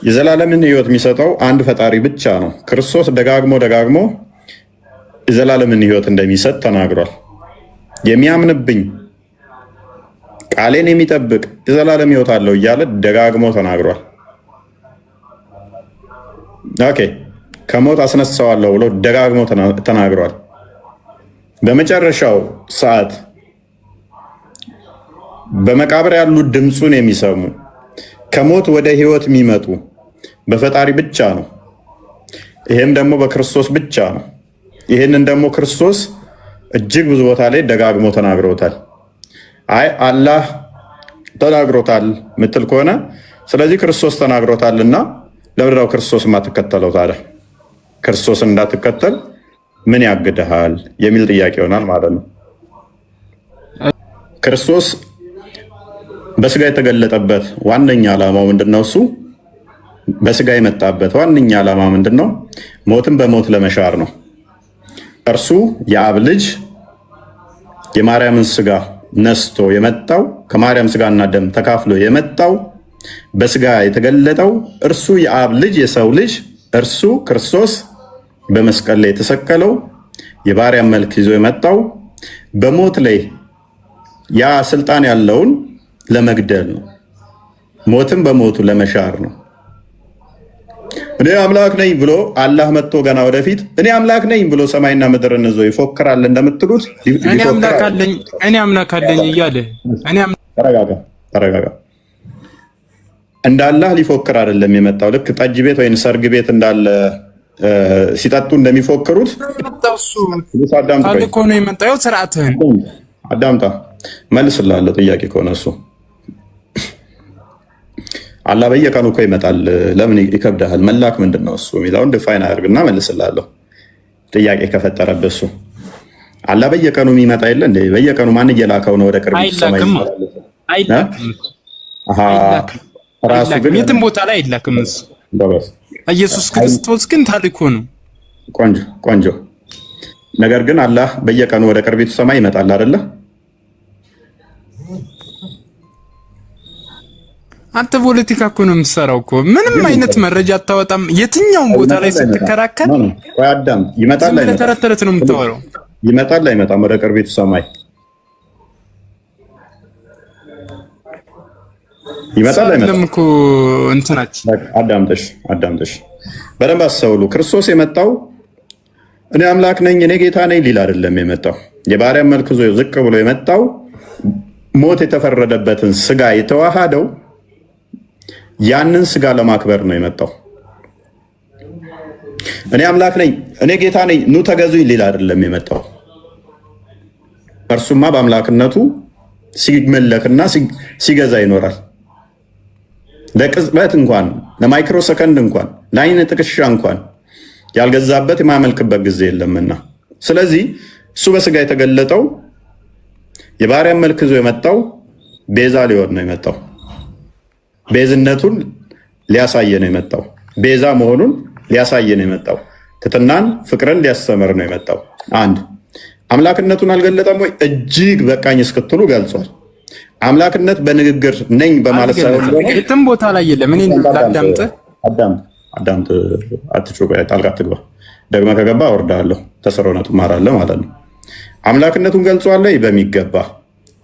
የዘላለምን ሕይወት የሚሰጠው አንድ ፈጣሪ ብቻ ነው። ክርስቶስ ደጋግሞ የዘላለምን ሕይወት እንደሚሰጥ ተናግሯል። የሚያምንብኝ ቃሌን የሚጠብቅ የዘላለም ሕይወት አለው እያለ ደጋግሞ ተናግሯል። ኦኬ ከሞት አስነሳዋለሁ ብሎ ደጋግሞ ተናግሯል። በመጨረሻው ሰዓት በመቃብር ያሉ ድምፁን የሚሰሙ ከሞት ወደ ሕይወት የሚመጡ በፈጣሪ ብቻ ነው። ይሄም ደግሞ በክርስቶስ ብቻ ነው። ይህንን ደግሞ ክርስቶስ እጅግ ብዙ ቦታ ላይ ደጋግሞ ተናግሮታል። አይ አላህ ተናግሮታል ምትል ከሆነ ስለዚህ ክርስቶስ ተናግሮታልና ለምንድነው ክርስቶስ የማትከተለው ታዲያ? ክርስቶስን እንዳትከተል ምን ያግድሃል የሚል ጥያቄ ይሆናል ማለት ነው። ክርስቶስ በስጋ የተገለጠበት ዋነኛ ዓላማው ምንድነው? እሱ በስጋ የመጣበት ዋነኛ ዓላማ ምንድነው? ሞትን በሞት ለመሻር ነው። እርሱ የአብ ልጅ የማርያምን ስጋ ነስቶ የመጣው ከማርያም ስጋና ደም ተካፍሎ የመጣው በስጋ የተገለጠው እርሱ የአብ ልጅ የሰው ልጅ እርሱ ክርስቶስ በመስቀል ላይ የተሰቀለው የባሪያን መልክ ይዞ የመጣው በሞት ላይ ያ ስልጣን ያለውን ለመግደል ነው። ሞትን በሞቱ ለመሻር ነው። እኔ አምላክ ነኝ ብሎ አላህ መጥቶ ገና ወደፊት እኔ አምላክ ነኝ ብሎ ሰማይና ምድርን ይዞ ይፎክራል እንደምትሉት እኔ አምላክ አለኝ እያለ ተረጋጋ። እንደ አላህ ሊፎክር አይደለም የመጣው። ልክ ጠጅ ቤት ወይም ሰርግ ቤት እንዳለ ሲጠጡ እንደሚፎክሩት ታልኮ ነው የመጣው። ስርዓትህን አዳምጣ መልስላለሁ። ጥያቄ ከሆነ እሱ አላህ በየቀኑ እኮ ይመጣል። ለምን ይከብዳል? መላክ ምንድን ነው እሱ የሚለውን ዲፋይን አድርግና መልስላለሁ። ጥያቄ ከፈጠረብህ እሱ አላህ በየቀኑ የሚመጣ የለ እንዴ? በየቀኑ ማን እየላከው ነው ወደ ቅርብ ሰማይ? ራሱ ግን የትም ቦታ ላይ አይላክም። ኢየሱስ ክርስቶስ ግን ታልኮ ነው። ቆንጆ ነገር ግን አላህ በየቀኑ ወደ ቅርቢቱ ሰማይ ይመጣል አይደለ? አንተ ፖለቲካ እኮ ነው የምትሰራው እኮ። ምንም አይነት መረጃ አታወጣም። የትኛውም ቦታ ላይ ስትከራከር አዳም ይመጣል ላይ ተረት ነው የምታወራው። ይመጣል ላይ አይመጣም ወደ ቅርቢቱ ሰማይ ይመጣል ላይ አይመጣም እኮ እንትናችን። አዳምጠሽ በደንብ አስተውሉ። ክርስቶስ የመጣው እኔ አምላክ ነኝ እኔ ጌታ ነኝ ሊል አይደለም የመጣው። የባሪያን መልክ ይዞ ዝቅ ብሎ የመጣው ሞት የተፈረደበትን ስጋ የተዋሃደው ያንን ስጋ ለማክበር ነው የመጣው። እኔ አምላክ ነኝ እኔ ጌታ ነኝ ኑ ተገዙኝ ሊል አይደለም የመጣው። እርሱማ በአምላክነቱ ሲመለክና ሲገዛ ይኖራል። ለቅጽበት እንኳን ለማይክሮ ሰከንድ እንኳን ለአይን ጥቅሻ እንኳን ያልገዛበት የማመልክበት ጊዜ የለምና፣ ስለዚህ እሱ በስጋ የተገለጠው የባሪያን መልክ ይዞ የመጣው ቤዛ ሊሆን ነው የመጣው። ቤዝነቱን ሊያሳየ ነው የመጣው። ቤዛ መሆኑን ሊያሳየ ነው የመጣው። ትትናን ፍቅርን ሊያስተምር ነው የመጣው። አንድ አምላክነቱን አልገለጠም ወይ? እጅግ በቃኝ እስክትሉ ገልጿል። አምላክነት በንግግር ነኝ በማለት ሳይሆን የትም ቦታ ላይ የለም። እኔ ላዳምጥ አትጮህ፣ ጣልቃ አትግባ። ደግመህ ከገባ አወርድሃለሁ፣ ተሰሮነ ትማራለህ ማለት ነው። አምላክነቱን ገልጿል በሚገባ።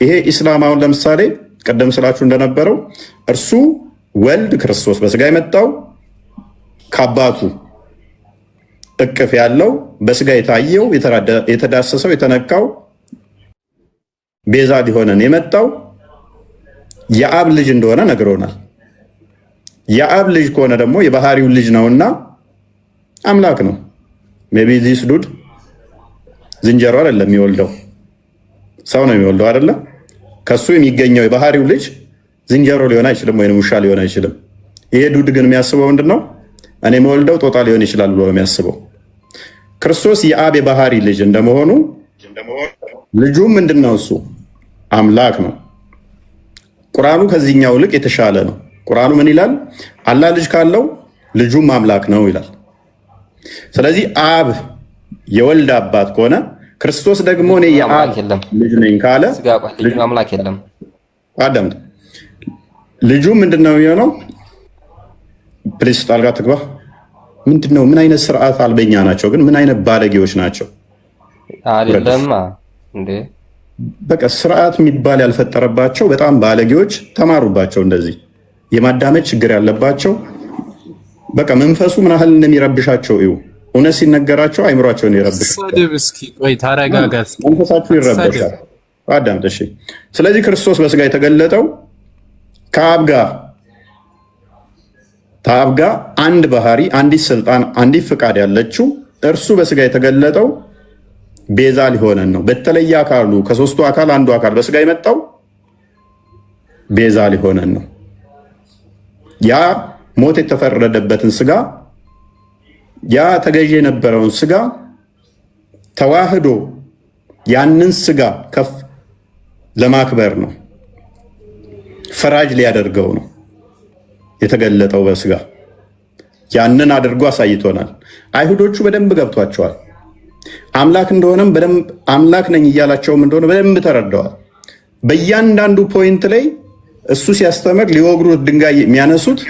ይሄ ኢስላማውን ለምሳሌ ቀደም ስላችሁ እንደነበረው እርሱ ወልድ ክርስቶስ በስጋ የመጣው ከአባቱ እቅፍ ያለው በስጋ የታየው የተዳሰሰው የተነካው ቤዛ ሊሆነን የመጣው የአብ ልጅ እንደሆነ ነግሮናል። የአብ ልጅ ከሆነ ደግሞ የባህሪው ልጅ ነውና አምላክ ነው። ሜቢ ዚስ ዱድ ዝንጀሮ አይደለም የሚወልደው ሰው ነው የሚወልደው አይደለ? ከሱ የሚገኘው የባህሪው ልጅ ዝንጀሮ ሊሆን አይችልም፣ ወይም ውሻ ሊሆን አይችልም። ይሄ ዱድ ግን የሚያስበው ምንድነው? እኔ የምወልደው ጦጣ ሊሆን ይችላል ብሎ የሚያስበው። ክርስቶስ የአብ የባህሪ ልጅ እንደመሆኑ ልጁም ምንድነው? እሱ አምላክ ነው። ቁርአኑ ከዚህኛው ልቅ የተሻለ ነው። ቁርአኑ ምን ይላል? አላህ ልጅ ካለው ልጁም አምላክ ነው ይላል። ስለዚህ አብ የወልድ አባት ከሆነ ክርስቶስ ደግሞ እኔ የአብ ልጅ ነኝ ካለ አምላክ የለም። አዳምጥ። ልጁ ምንድነው የሚሆነው? ፕሊስ ጣልቃ ትግባ። ምንድነው? ምን አይነት ስርዓት አልበኛ ናቸው ግን? ምን አይነት ባለጌዎች ናቸው? አይደለማ እንዴ በቃ ስርዓት የሚባል ያልፈጠረባቸው በጣም ባለጌዎች ተማሩባቸው። እንደዚህ የማዳመጥ ችግር ያለባቸው በቃ መንፈሱ ምን ያህል እንደሚረብሻቸው እዩ። እውነት ሲነገራቸው አይምሯቸውን ይረብሻል። እስኪ ቆይ ታረጋጋ። መንፈሳችሁ ይረብሻል። አዳምጥ እሺ። ስለዚህ ክርስቶስ በስጋ የተገለጠው ከአብ ጋር አንድ ባህሪ፣ አንዲት ስልጣን፣ አንዲት ፍቃድ ያለችው እርሱ በስጋ የተገለጠው ቤዛ ሊሆነን ነው። በተለየ አካሉ ከሶስቱ አካል አንዱ አካል በስጋ የመጣው ቤዛ ሊሆነን ነው። ያ ሞት የተፈረደበትን ስጋ፣ ያ ተገዥ የነበረውን ስጋ ተዋህዶ ያንን ስጋ ከፍ ለማክበር ነው። ፈራጅ ሊያደርገው ነው የተገለጠው በስጋ። ያንን አድርጎ አሳይቶናል። አይሁዶቹ በደንብ ገብቷቸዋል። አምላክ እንደሆነም በደንብ አምላክ ነኝ እያላቸውም እንደሆነ በደንብ ተረድተዋል። በእያንዳንዱ ፖይንት ላይ እሱ ሲያስተምር ሊወግሩት ድንጋይ የሚያነሱት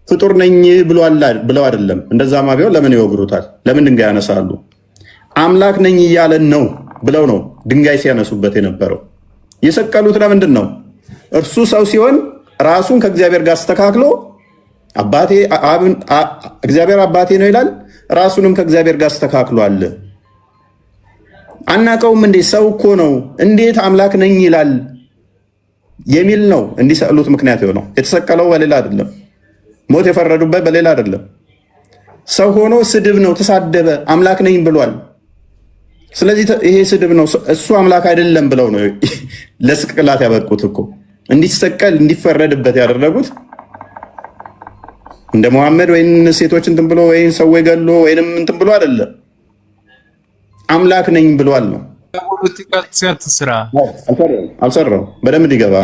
ፍጡር ነኝ ብለው አይደለም። እንደዛማ ቢሆን ለምን ይወግሩታል? ለምን ድንጋይ ያነሳሉ? አምላክ ነኝ እያለን ነው ብለው ነው ድንጋይ ሲያነሱበት የነበረው። የሰቀሉት ለምንድን ነው? እርሱ ሰው ሲሆን ራሱን ከእግዚአብሔር ጋር አስተካክሎ እግዚአብሔር አባቴ ነው ይላል። ራሱንም ከእግዚአብሔር ጋር አስተካክሏል። አናቀውም እንዴ? ሰው እኮ ነው፣ እንዴት አምላክ ነኝ ይላል የሚል ነው እንዲሰቅሉት ምክንያት የሆነው። የተሰቀለው በሌላ አይደለም። ሞት የፈረዱበት በሌላ አይደለም። ሰው ሆኖ ስድብ ነው፣ ተሳደበ፣ አምላክ ነኝ ብሏል። ስለዚህ ይሄ ስድብ ነው፣ እሱ አምላክ አይደለም ብለው ነው ለስቅላት ያበቁት እኮ። እንዲሰቀል እንዲፈረድበት ያደረጉት እንደ መሐመድ ወይም ሴቶች እንትን ብሎ ወይም ሰው ገሎ ወይንም እንትን ብሎ አይደለም። አምላክ ነኝ ብሏል ነው። አልሰራው በደንብ ይገባ።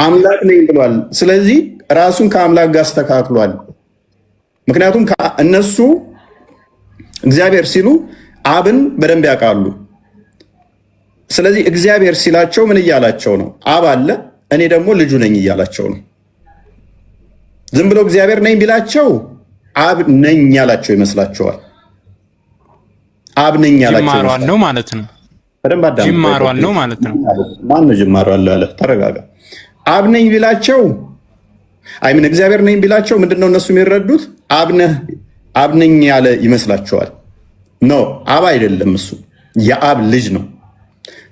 አምላክ ነኝ ብሏል። ስለዚህ ራሱን ከአምላክ ጋር አስተካክሏል። ምክንያቱም እነሱ እግዚአብሔር ሲሉ አብን በደንብ ያውቃሉ። ስለዚህ እግዚአብሔር ሲላቸው ምን እያላቸው ነው? አብ አለ፣ እኔ ደግሞ ልጁ ነኝ እያላቸው ነው። ዝም ብሎ እግዚአብሔር ነኝ ቢላቸው አብ ነኝ ያላቸው ይመስላቸዋል። አብ ነኝ ያላቸው ነው ማለት ነው። በደንብ አዳም ጅማሯል ነው ማለት ነው። ማን ነው ጅማሯል አለ? ተረጋጋ። አብ ነኝ ቢላቸው አይምን እግዚአብሔር ነኝ ቢላቸው ምንድነው እነሱ የሚረዱት? አብ ነኝ ያለ ይመስላቸዋል። ኖ አብ አይደለም፣ እሱ የአብ ልጅ ነው።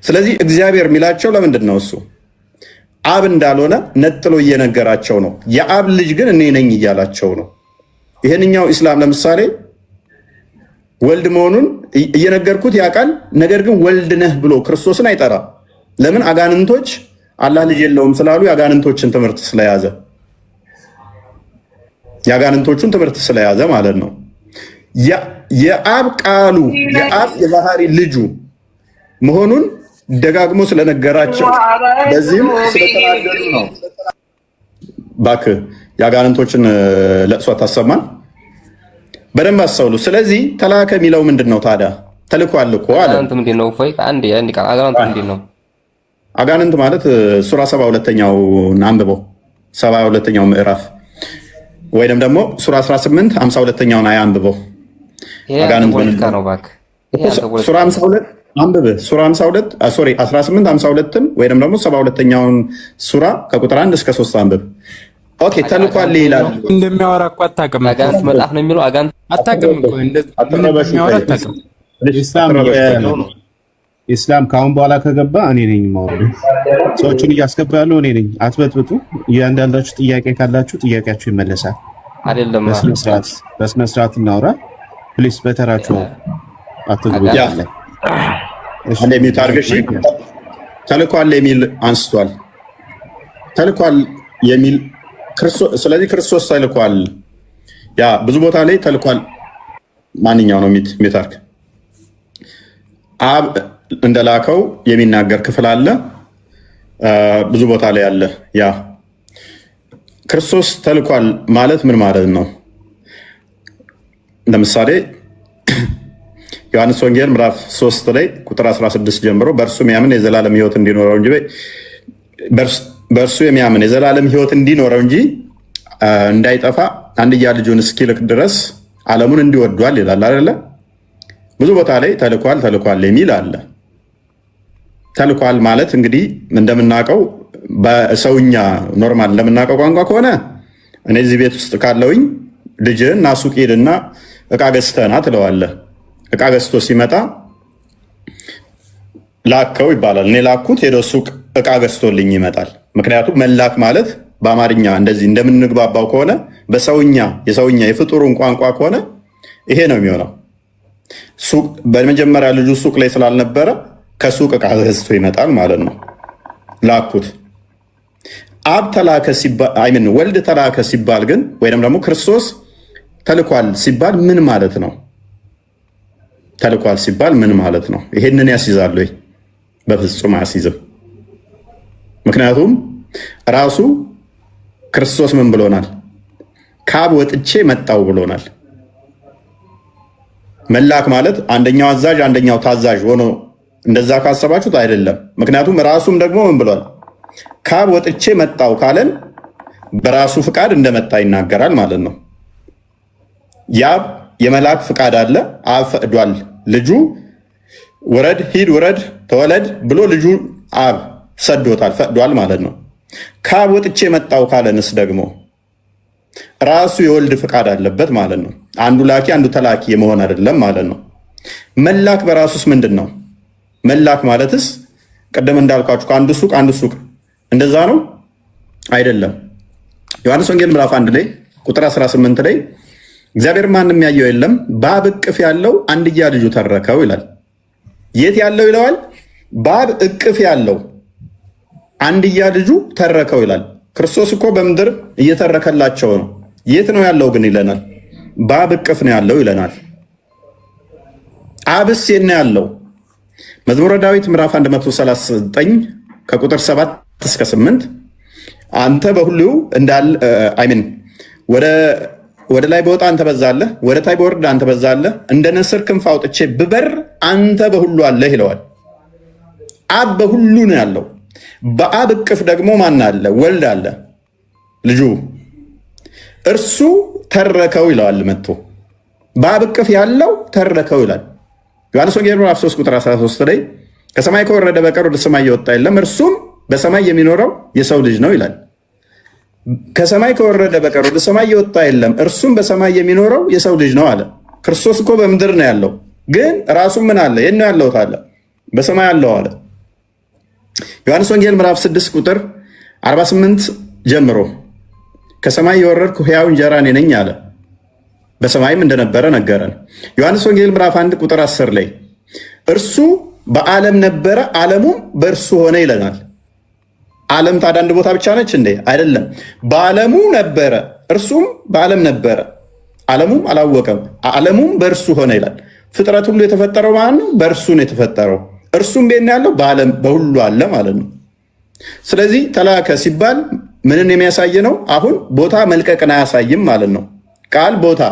ስለዚህ እግዚአብሔር የሚላቸው ለምንድን ነው? እሱ አብ እንዳልሆነ ነጥሎ እየነገራቸው ነው። የአብ ልጅ ግን እኔ ነኝ እያላቸው ነው። ይሄንኛው ኢስላም ለምሳሌ ወልድ መሆኑን እየነገርኩት ያውቃል። ነገር ግን ወልድ ነህ ብሎ ክርስቶስን አይጠራም። ለምን? አጋንንቶች አላህ ልጅ የለውም ስላሉ የአጋንንቶችን ትምህርት ስለያዘ የአጋንንቶቹን ትምህርት ስለያዘ ማለት ነው። የአብ ቃሉ የአብ የባህሪ ልጁ መሆኑን ደጋግሞ ስለነገራቸው በዚህም ስለተናገሩ ነው። እባክህ የአጋንንቶችን ለቅሶ ታሰማን። በደንብ አስተውሉ። ስለዚህ ተላከ የሚለው ምንድን ነው ታዲያ? ተልኳል እኮ አለ። አጋንንት ማለት ሱራ 72ኛው አንብበው 72ኛው ምዕራፍ ወይንም ደግሞ ሱራ 18 52ኛውን አያ አንብበው። አጋንንት ሱራ 52 አንብበ ሱራ 52 ሶሪ 18 52ን ወይንም ደግሞ 72ኛውን ሱራ ከቁጥር 1 እስከ 3 አንብብ። ኦኬ ተልኳል ይላል። እንደሚያወራ እኮ አታውቅም። አጋንንት መጣፍ ነው የሚለው አጋንንት አታውቅም እኮ እንደሚያወራ አታውቅም። ኢስላም ከአሁን በኋላ ከገባ እኔ ነኝ የማወራው። ሰዎችን እያስገባ ያለው እኔ ነኝ። አትበጥብጡ። እያንዳንዳችሁ ጥያቄ ካላችሁ ጥያቄያችሁ ይመለሳል። አይደለም በስነ ስርዓት እናውራ ፕሊስ። በተራችሁ አትግቡ። አንዴ የሚታርገሽ ተልኳል የሚል አንስቷል። ተልኳል የሚል ክርስቶስ። ስለዚህ ክርስቶስ ተልኳል። ያ ብዙ ቦታ ላይ ተልኳል። ማንኛው ነው የሚታርግ? አብ እንደላከው የሚናገር ክፍል አለ። ብዙ ቦታ ላይ አለ። ያ ክርስቶስ ተልኳል ማለት ምን ማለት ነው? ለምሳሌ ዮሐንስ ወንጌል ምዕራፍ 3 ላይ ቁጥር 16 ጀምሮ በእርሱ የሚያምን የዘላለም ሕይወት እንዲኖረው እንጂ በእርሱ የሚያምን የዘላለም ሕይወት እንዲኖረው እንጂ እንዳይጠፋ አንድያ ልጁን እስኪልክ ድረስ ዓለሙን እንዲወዷል ይላል አይደለ? ብዙ ቦታ ላይ ተልኳል የሚል አለ። ተልኳል ማለት እንግዲህ እንደምናውቀው በሰውኛ ኖርማል እንደምናውቀው ቋንቋ ከሆነ እኔ እዚህ ቤት ውስጥ ካለውኝ ልጅህን እና ሱቅ ሄድና እቃ ገዝተና ትለዋለህ። እቃ ገዝቶ ሲመጣ ላከው ይባላል። እኔ ላኩት፣ ሄዶ ሱቅ እቃ ገዝቶልኝ ይመጣል። ምክንያቱም መላክ ማለት በአማርኛ እንደዚህ እንደምንግባባው ከሆነ በሰውኛ የፍጡሩን ቋንቋ ከሆነ ይሄ ነው የሚሆነው። ሱቅ በመጀመሪያ ልጁ ሱቅ ላይ ስላልነበረ ከሱቅ እቃ ገዝቶ ይመጣል ማለት ነው። ላኩት። አብ ተላከ ሲባል ወልድ ተላከ ሲባል ግን ወይም ደግሞ ክርስቶስ ተልኳል ሲባል ምን ማለት ነው? ተልኳል ሲባል ምን ማለት ነው? ይሄንን ያስይዛል ወይ? በፍጹም አያስይዝም። ምክንያቱም ራሱ ክርስቶስ ምን ብሎናል? ከአብ ወጥቼ መጣው ብሎናል። መላክ ማለት አንደኛው አዛዥ አንደኛው ታዛዥ ሆኖ እንደዛ ካሰባችሁት አይደለም። ምክንያቱም ራሱም ደግሞ ምን ብሏል? ከአብ ወጥቼ መጣው ካለን በራሱ ፍቃድ እንደመጣ ይናገራል ማለት ነው። የአብ የመላክ ፍቃድ አለ። አብ ፈቅዷል። ልጁ ውረድ፣ ሂድ፣ ውረድ፣ ተወለድ ብሎ ልጁ አብ ሰዶታል፣ ፈቅዷል ማለት ነው። ከአብ ወጥቼ መጣው ካለንስ ደግሞ ራሱ የወልድ ፍቃድ አለበት ማለት ነው። አንዱ ላኪ አንዱ ተላኪ የመሆን አይደለም ማለት ነው። መላክ በራሱስ ምንድን ነው? መላክ ማለትስ ቀደም እንዳልኳችሁ ከአንዱ ሱቅ አንዱ ሱቅ እንደዛ ነው አይደለም። ዮሐንስ ወንጌል ምዕራፍ 1 ላይ ቁጥር 18 ላይ እግዚአብሔር ማንም ያየው የለም በአብ እቅፍ ያለው አንድያ ልጁ ተረከው ይላል። የት ያለው ይለዋል? በአብ እቅፍ ያለው አንድያ ልጁ ተረከው ይላል። ክርስቶስ እኮ በምድር እየተረከላቸው ነው። የት ነው ያለው ግን ይለናል? በአብ እቅፍ ነው ያለው ይለናል። አብስ የት ነው ያለው? መዝሙረ ዳዊት ምዕራፍ 139 ከቁጥር 7 እስከ 8 አንተ በሁሉ ወደ ላይ በወጣ አንተ በዛለህ፣ ወደ ታይ በወርድ አንተ በዛለህ፣ እንደ ንስር ክንፍ አውጥቼ ብበር አንተ በሁሉ አለህ ይለዋል። አብ በሁሉ ነው ያለው። በአብ እቅፍ ደግሞ ማን አለ? ወልድ አለ፣ ልጁ እርሱ ተረከው ይለዋል። መጥቶ በአብ እቅፍ ያለው ተረከው ይላል። ዮሐንስ ወንጌል ምዕራፍ 3 ቁጥር 13 ላይ ከሰማይ ከወረደ በቀር ወደ ሰማይ የወጣ የለም እርሱም በሰማይ የሚኖረው የሰው ልጅ ነው ይላል። ከሰማይ ከወረደ በቀር ወደ ሰማይ የወጣ የለም እርሱም በሰማይ የሚኖረው የሰው ልጅ ነው አለ። ክርስቶስ እኮ በምድር ነው ያለው፣ ግን ራሱ ምን አለ? የት ነው ያለው ታለ? በሰማይ አለው አለ። ዮሐንስ ወንጌል ምዕራፍ 6 ቁጥር 48 ጀምሮ ከሰማይ የወረድኩ ሕያው እንጀራ እኔ ነኝ አለ። በሰማይም እንደነበረ ነገረን። ዮሐንስ ወንጌል ምዕራፍ 1 ቁጥር 10 ላይ እርሱ በዓለም ነበረ ዓለሙም በእርሱ ሆነ ይለናል። ዓለም ታዲያ አንድ ቦታ ብቻ ነች እንዴ? አይደለም። በዓለሙ ነበረ፣ እርሱም በዓለም ነበረ፣ ዓለሙም አላወቀም፣ ዓለሙም በእርሱ ሆነ ይላል። ፍጥረት ሁሉ የተፈጠረው ማለት ነው በእርሱ ነው የተፈጠረው። እርሱም ቤት ነው ያለው፣ በዓለም በሁሉ አለ ማለት ነው። ስለዚህ ተላከ ሲባል ምንን የሚያሳይ ነው? አሁን ቦታ መልቀቅን አያሳይም ማለት ነው። ቃል ቦታ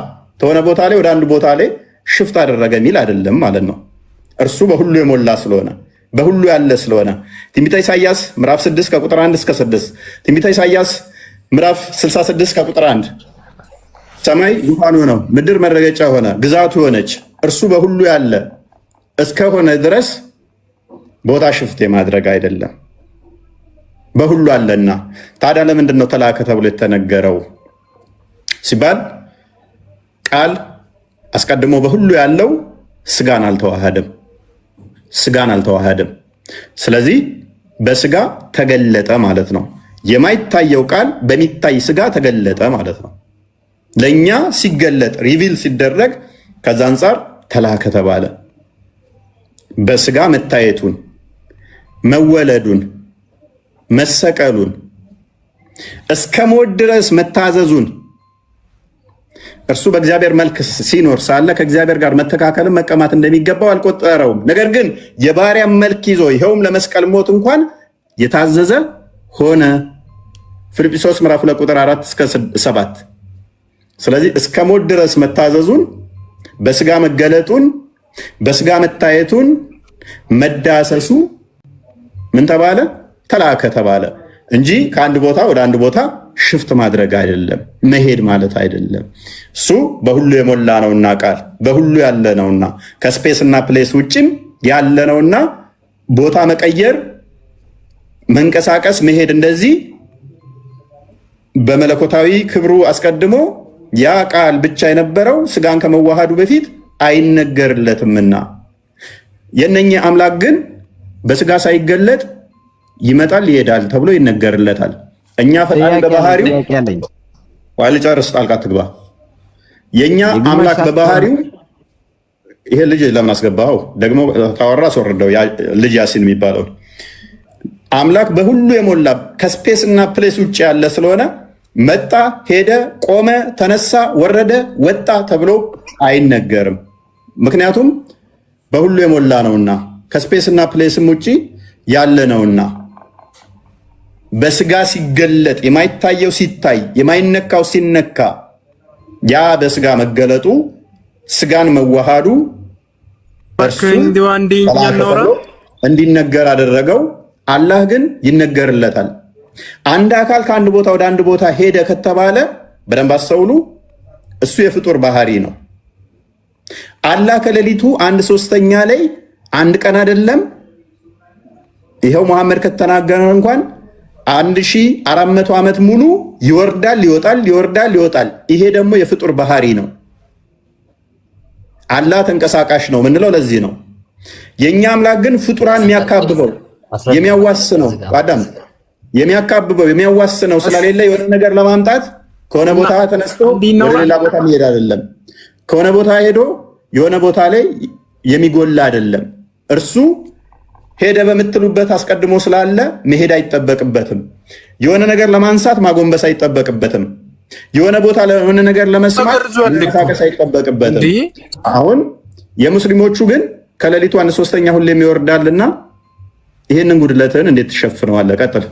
ተሆነ ቦታ ላይ ወደ አንድ ቦታ ላይ ሽፍት አደረገ የሚል አይደለም ማለት ነው። እርሱ በሁሉ የሞላ ስለሆነ በሁሉ ያለ ስለሆነ ትንቢተ ኢሳይያስ ምዕራፍ 6 ከቁጥር 1 እስከ 6፣ ትንቢተ ኢሳይያስ ምዕራፍ 66 ከቁጥር 1 ሰማይ ዙፋኑ ነው፣ ምድር መረገጫ ሆነ፣ ግዛቱ ሆነች፣ እርሱ በሁሉ ያለ እስከሆነ ድረስ ቦታ ሽፍት የማድረግ አይደለም፣ በሁሉ አለና። ታዲያ ለምንድን ነው ተላከ ተብሎ የተነገረው ሲባል ቃል አስቀድሞ በሁሉ ያለው ስጋን አልተዋሃደም። ስለዚህ በስጋ ተገለጠ ማለት ነው። የማይታየው ቃል በሚታይ ስጋ ተገለጠ ማለት ነው። ለእኛ ሲገለጥ ሪቪል ሲደረግ ከዛ አንጻር ተላከ ተባለ። በስጋ መታየቱን፣ መወለዱን፣ መሰቀሉን፣ እስከ ሞት ድረስ መታዘዙን እርሱ በእግዚአብሔር መልክ ሲኖር ሳለ ከእግዚአብሔር ጋር መተካከልን መቀማት እንደሚገባው አልቆጠረውም። ነገር ግን የባሪያን መልክ ይዞ ይኸውም ለመስቀል ሞት እንኳን የታዘዘ ሆነ። ፊልጵስዩስ ምዕራፍ 2 ቁጥር 4 እስከ 7። ስለዚህ እስከ ሞት ድረስ መታዘዙን፣ በስጋ መገለጡን፣ በስጋ መታየቱን፣ መዳሰሱ ምን ተባለ? ተላከ ተባለ። እንጂ ከአንድ ቦታ ወደ አንድ ቦታ ሽፍት ማድረግ አይደለም፣ መሄድ ማለት አይደለም። እሱ በሁሉ የሞላ ነውና ቃል በሁሉ ያለ ነውና ከስፔስ እና ፕሌስ ውጭም ያለ ነውና ቦታ መቀየር፣ መንቀሳቀስ፣ መሄድ እንደዚህ በመለኮታዊ ክብሩ አስቀድሞ ያ ቃል ብቻ የነበረው ስጋን ከመዋሃዱ በፊት አይነገርለትምና የነኛ አምላክ ግን በስጋ ሳይገለጥ ይመጣል ይሄዳል ተብሎ ይነገርለታል። እኛ ፈጣሪ በባህሪው ዋልጨርስ ጣልቃ ትግባ። የኛ አምላክ በባህሪው ይሄ ልጅ ለምን አስገባው? ደግሞ ታወራ አስወርደው። ልጅ ያሲን የሚባለው አምላክ በሁሉ የሞላ ከስፔስ እና ፕሌስ ውጭ ያለ ስለሆነ መጣ፣ ሄደ፣ ቆመ፣ ተነሳ፣ ወረደ፣ ወጣ ተብሎ አይነገርም። ምክንያቱም በሁሉ የሞላ ነውና ከስፔስ እና ፕሌስም ውጭ ያለ ነውና በስጋ ሲገለጥ የማይታየው ሲታይ የማይነካው ሲነካ ያ በስጋ መገለጡ ስጋን መዋሃዱ እንዲነገር አደረገው። አላህ ግን ይነገርለታል። አንድ አካል ከአንድ ቦታ ወደ አንድ ቦታ ሄደ ከተባለ በደንብ አስተውሉ፣ እሱ የፍጡር ባህሪ ነው። አላህ ከሌሊቱ 1/3 ላይ አንድ ቀን አይደለም ይኸው መሐመድ ከተናገረ እንኳን 1400 ዓመት ሙሉ ይወርዳል ይወጣል ይወርዳል ይወጣል። ይሄ ደግሞ የፍጡር ባህሪ ነው። አላህ ተንቀሳቃሽ ነው ምንለው ለዚህ ነው። የኛ አምላክ ግን ፍጡራን የሚያካብበው የሚያዋስነው አዳም የሚያካብበው የሚያዋስነው ስለሌለ የሆነ ነገር ለማምጣት ከሆነ ቦታ ተነስቶ ወደ ሌላ ቦታ መሄድ አይደለም። ከሆነ ቦታ ሄዶ የሆነ ቦታ ላይ የሚጎላ አይደለም። እርሱ ሄደ በምትሉበት አስቀድሞ ስላለ መሄድ አይጠበቅበትም። የሆነ ነገር ለማንሳት ማጎንበስ አይጠበቅበትም። የሆነ ቦታ ለሆነ ነገር ለመስማት መንቀሳቀስ አይጠበቅበትም። አሁን የሙስሊሞቹ ግን ከሌሊቱ 1/3 ሁሌም ይወርዳልና ይህንን ጉድለትን እንዴት ትሸፍነዋለህ? ቀጥል።